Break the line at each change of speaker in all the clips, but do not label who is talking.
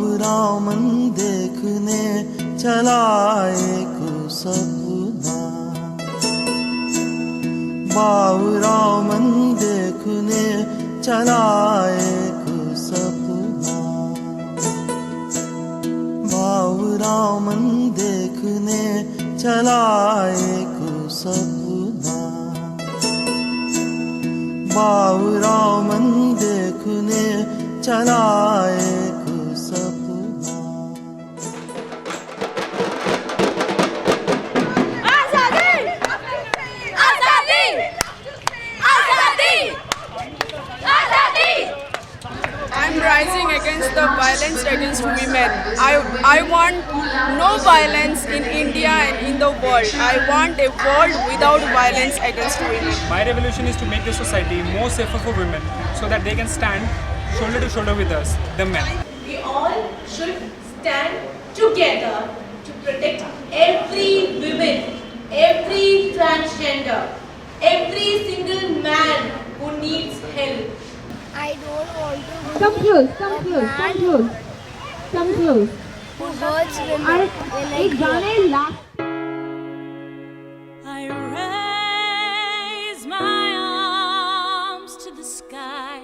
बावरा मन देखने चला एक सपना, बावरा मन देखने चला एक सपना, बावरा मन देखने चला एक सपना, बावरा मन देखने चला एक सपना।
आजादी! आजादी! आजादी! आजादी!
I'm rising against the violence against women. I want no violence in India and in the world. I want a world without violence against women.
My revolution is to make the society more safer for women so that they can stand shoulder to shoulder with us, the men.
We all should stand together to protect every woman, every transgender, every single man who needs help.
I don't want to
Come close, come close, come close, come close.
who hurts women
और
when I
एक
grow up.
गाने last
I raise my arms to the sky.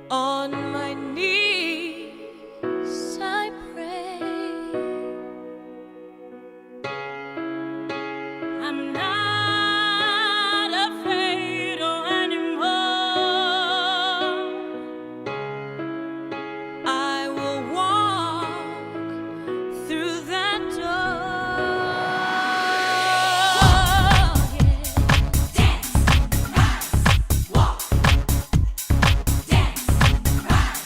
On my knees I pray. I'm not afraid anymore. I will walk through that door. Dance, rise, walk. Dance, rise,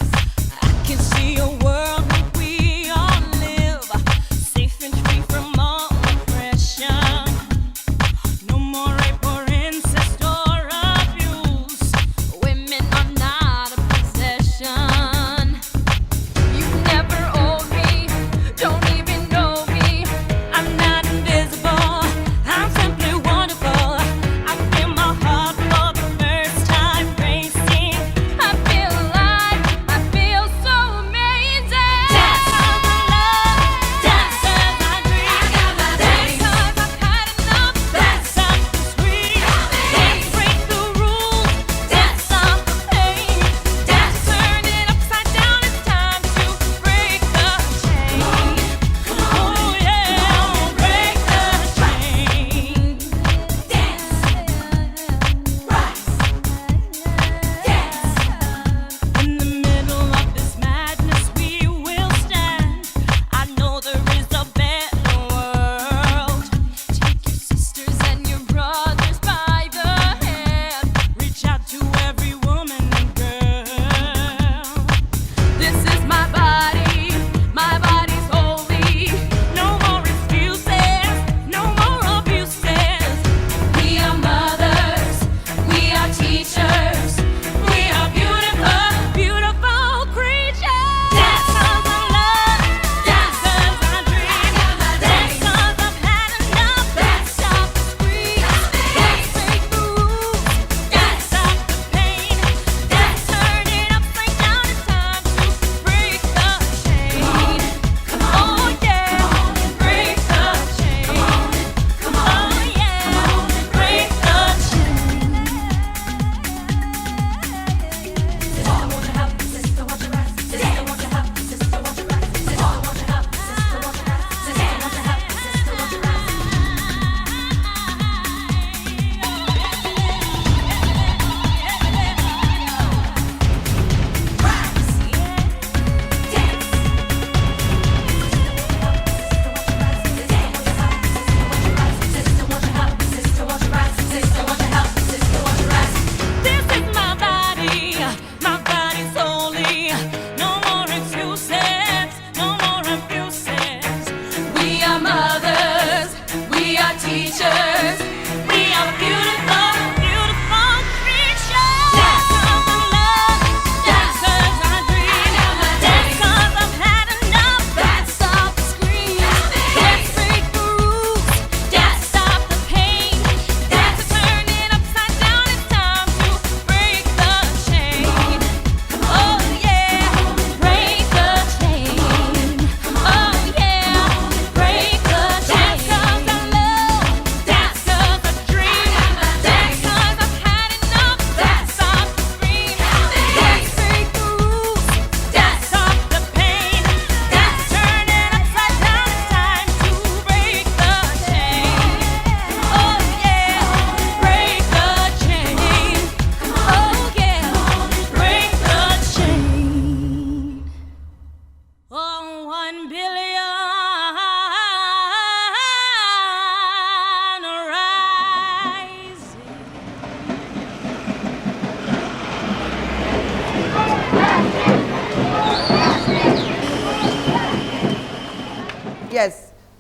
yes,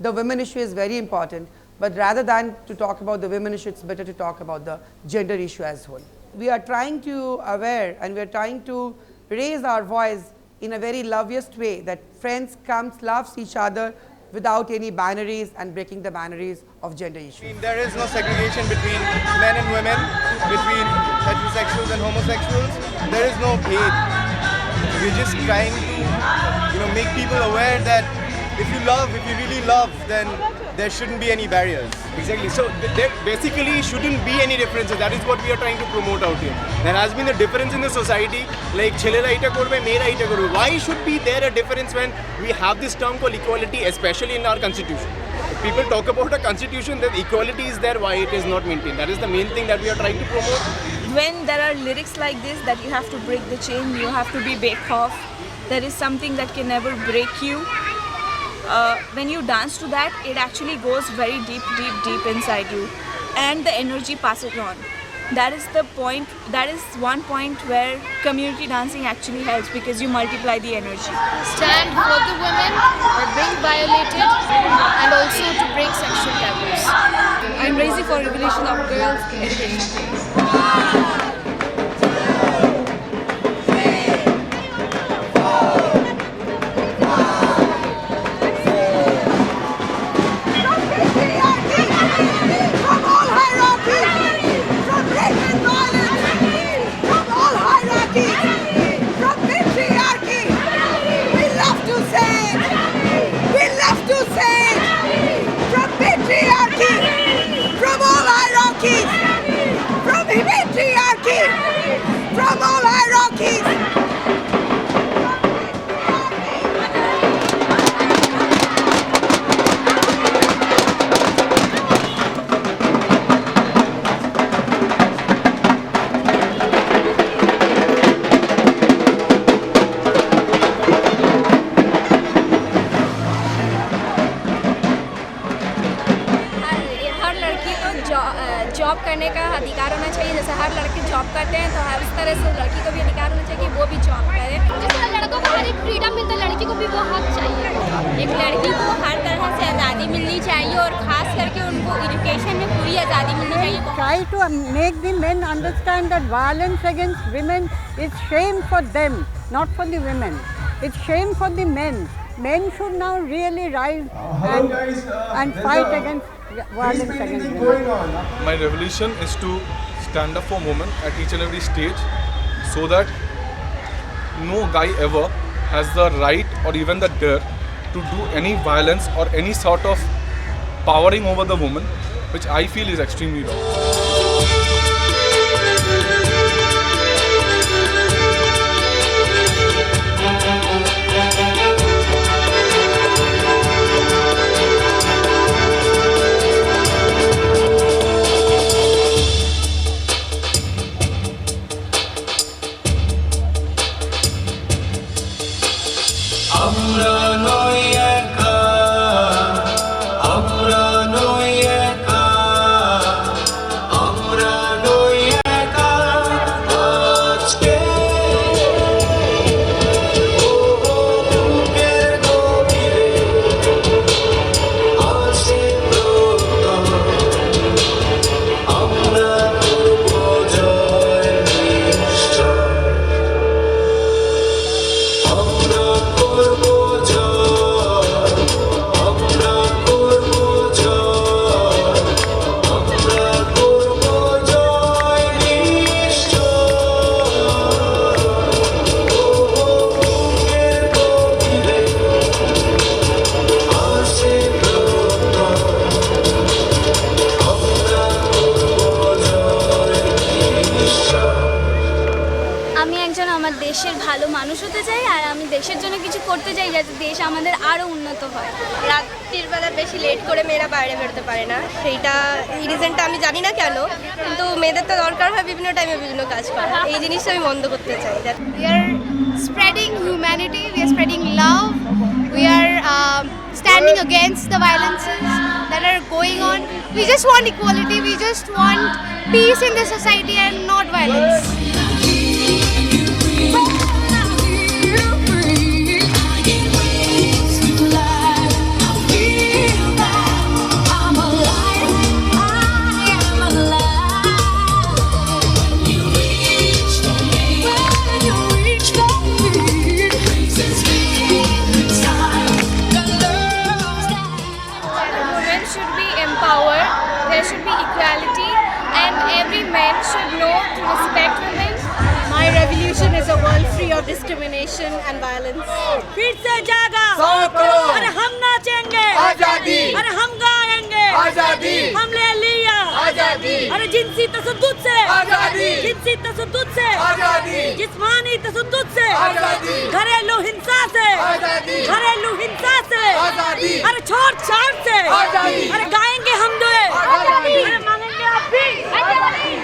the women issue is very important, but rather than to talk about the women issue, it's better to talk about the gender issue as whole. We are trying to aware and we are trying to raise our voice in a very loveliest way, that friends comes, loves each other without any binaries and breaking the binaries of gender issues.
There is no segregation between men and women, between heterosexuals and homosexuals. There is no hate. We're just trying to, make people aware that if you really love, then there shouldn't be any barriers.
Exactly. So there basically shouldn't be any differences. That is what we are trying to promote out here. There has been a difference in the society, like chhelela ita korbe, mera ita korbe. Why should be there a difference when we have this term called equality, especially in our constitution? If people talk about a constitution, then equality is there, why it is not maintained? That is the main thing that we are trying to promote.
When there are lyrics like this, that you have to break the chain, you have to be Bake Off, there is something that can never break you. When you dance to that, it actually goes very deep inside you, and the energy passes on. That is the point. That is one point where community dancing actually helps, because you multiply the energy.
Stand for the women who are being violated and also to break sexual taboos.
I'm raising for revolution of girls' education.
From all hierarchies!
Job करने का अधिकार होना चाहिए, जैसे हर लड़के job करते हैं तो हर उस तरह से लड़की को भी अधिकार होना चाहिए कि वो भी जॉब करे। जिससे लड़कों को हर एक फ्रीडम मिलता है, लड़की को भी वो हक चाहिए। एक लड़की को हर तरह से आज़ादी मिलनी चाहिए और ख़ास करके उनको एजुकेशन में पूरी आज़ादी मिलनी चाहिए।
Try to make the men understand that violence against women is shame for them, not for the women. It's shame for the men. Men should now really rise and fight against violence against women.
My revolution is to stand up for women at each and every stage, so that no guy ever has the right or even the dare to do any violence or any sort of powering over the woman, which I feel is extremely wrong.
দেশের ভালো মানুষ হতে চাই আর আমি দেশের জন্য কিছু করতে চাই যাতে দেশ আমাদের আরো উন্নত হয়। রাত্রির বেলা বেশি লেট করে মেয়েরা বাইরে বেরোতে পারে না, সেইটা এই রিজনটা আমি জানি না কেন, কিন্তু মেয়েদের তো দরকার হয় বিভিন্ন টাইমে বিভিন্ন কাজ করা, এই জিনিসটা আমি বন্ধ করতে চাই।
We are spreading humanity, we are spreading love, we are standing against the violences that are going on. We just want equality, we just want peace in the society and not violence.
Feel
discrimination and violence.
फिर से जागा अरे हम नाचेंगे
आजादी
अरे हम गाएंगे
आजादी
हम ले लिया
आजादी
अरे जिनसी तशद्दुद से
आजादी
जिनसी तशद्दुद से
आजादी
जिस्मानी तशद्दुद से
आजादी
घरेलू हिंसा से
आजादी
घरेलू हिंसा से
आजादी
अरे छोड़ छाड़ से
आजादी
अरे गाएंगे हम दुए
आजादी
अरे मांगेंगे आप भी
आजादी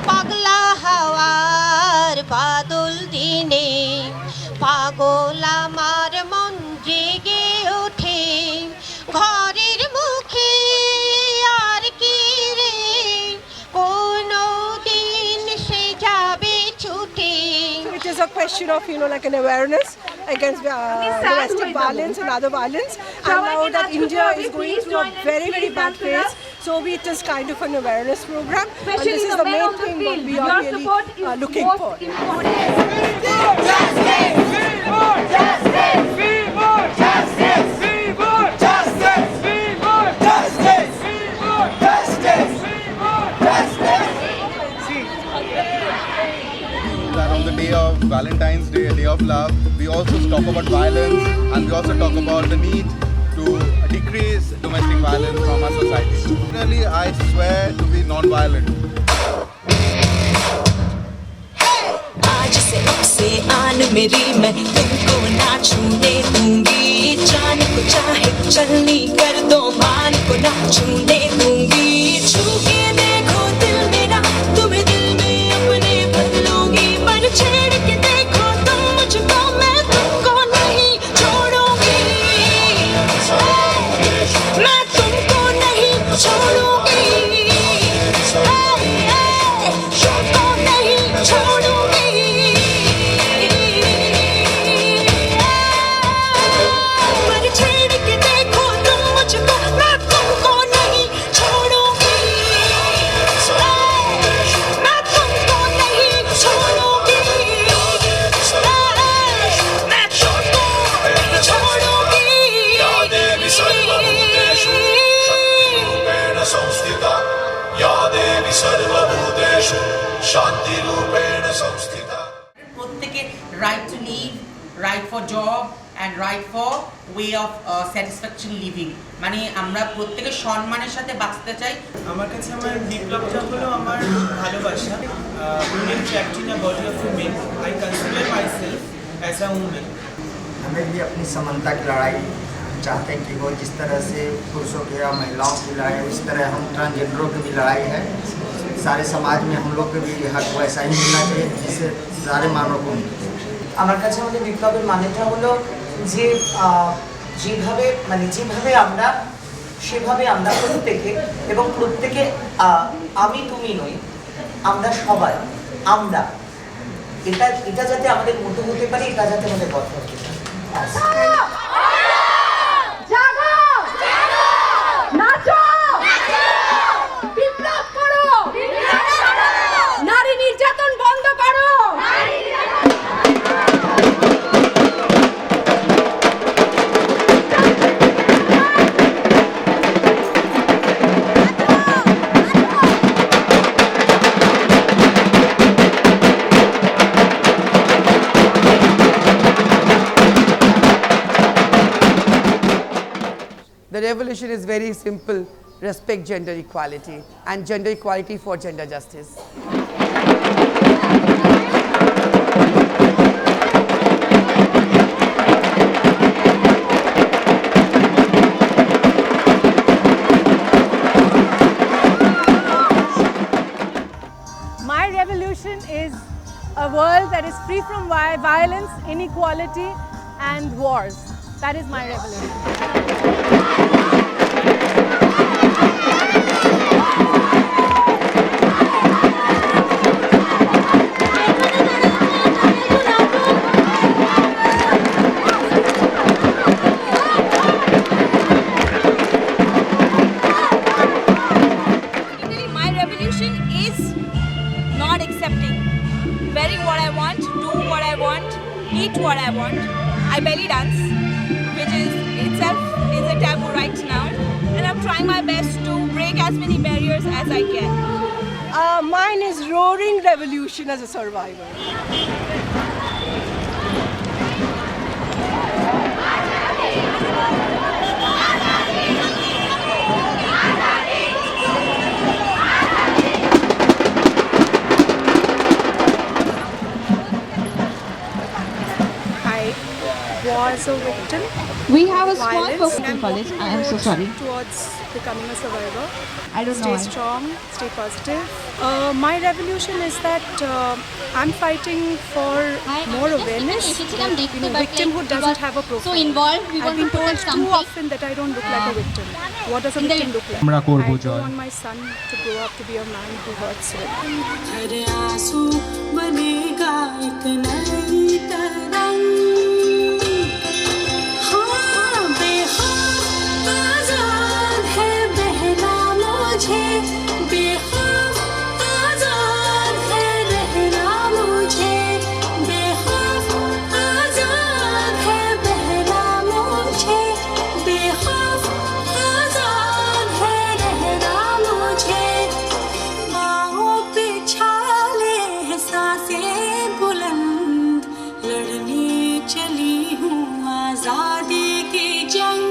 পাগলা হাওয়ার বাদল দিনে পাগল আমার মন জেগে ওঠে ঘরের মুখে আর কি রে কোনো দিন সে যাবে ছুটে
It is a question of, like an awareness against domestic violence and other violence. And now that India is going through a very, very bad phase, so it is kind of an awareness program. And this is the main thing what we are really looking for.
That on the day of Valentine's Day, a day of love, we also talk about violence and we also talk about the need to decrease domestic violence from our society. Really, I swear to be non-violent.
आज से अब से आन मेरी मैं तुमको ना छूने दूंगी जान को चाहे चलनी कर दो मान को ना छूने दूंगी छू के देखो दिल मेरा तुम्हें दिल में अपने बदलूंगी पर छेड़ के देखो तुम मुझको मैं तुमको नहीं छोड़ूंगी मैं तुमको नहीं छोड़ूंगी तुमको नहीं छोड़ूंगी पर छेड़ के देखो तुम मुझको मैं तुमको नहीं छोड़ूंगी मैं तुमको नहीं छोड़ूंगी मैं तुमको नहीं छोड़ूंगी
या देवी सर्वभूतेषु शक्तिरूपेण संस्थिता या देवी सर्वभूतेषु शान्तिरूपेण संस्थिता
প্রত্যেকে right to live right for job and right for way of satisfaction living মানে আমরা প্রত্যেকে সম্মানের সাথে বাঁচতে চাই
আমার কাছে আমার বিপ্লবটা হলো আমার ভালোবাসা women trapped in a body of women I consider myself as a women
हमें भी अपनी समानता की लड़ाई चाहते हैं कि वो जिस तरह से पुरुषों की या महिलाओं की लड़ाई उस तरह हम ट्रांसजेंडरों की भी लड़ाई है सारे समाज में हम लोग को भी हक वैसा ही मिलना चाहिए जिससे सारे मानव को
আমার কাছে আমাদের বিপ্লবের মানেটা হলো যে যেভাবে মানে যেভাবে আমরা সেভাবে আমরা প্রত্যেকে এবং প্রত্যেকে আমি তুমি নই আমরা সবাই আমরা এটা এটা যাতে আমাদের মধ্যে হতে পারে এটা যাতে আমাদের কথা হতে পারে
নারী নির্যাতন বন্ধ করো
The revolution is very simple. Respect gender equality and gender equality for gender justice.
My revolution is a world that is free from violence, inequality and wars. That is my revolution.
violence, which is itself is a taboo right now, and I'm trying my best to break as many barriers as I can.
Mine is roaring revolution as a survivor.
Was a victim.
We have a small
Violence
person
and
college. I am so
walking
sorry.
towards becoming a survivor.
I don't
Stay
know.
strong, stay positive. My revolution is that I'm fighting for more awareness. Victimhood doesn't have a profile.
so involved, we
I've
want
been
to
told
protect
too
something.
often that I don't look like a victim. What does a
In the-
victim look like?
আমরা করবো
I
Joy.
don't want my son to grow up to be a man who hurts women.
हर आंसू बनेगा एक नई तरंग हाँ बेखौफ आजाद है बहना मुझे बेखौफ आजाद है रहना मुझे बेखौफ आजाद है बहना मुझे बेखौफ आजाद है रहना मुझे बाहों पे छाले हैं सांसें बुलंद लड़ने चली हूँ आजादी की जंग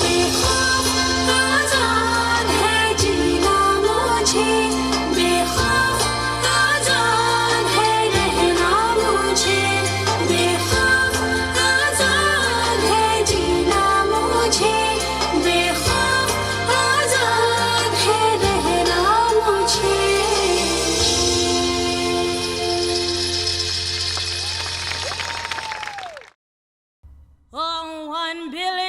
बेखौफ आजाद है जीना मुझे बेखौफ आजाद है रहना मुझे बेखौफ आजाद है जीना मुझे बेखौफ आजाद है रहना मुझे Oh, 1 billion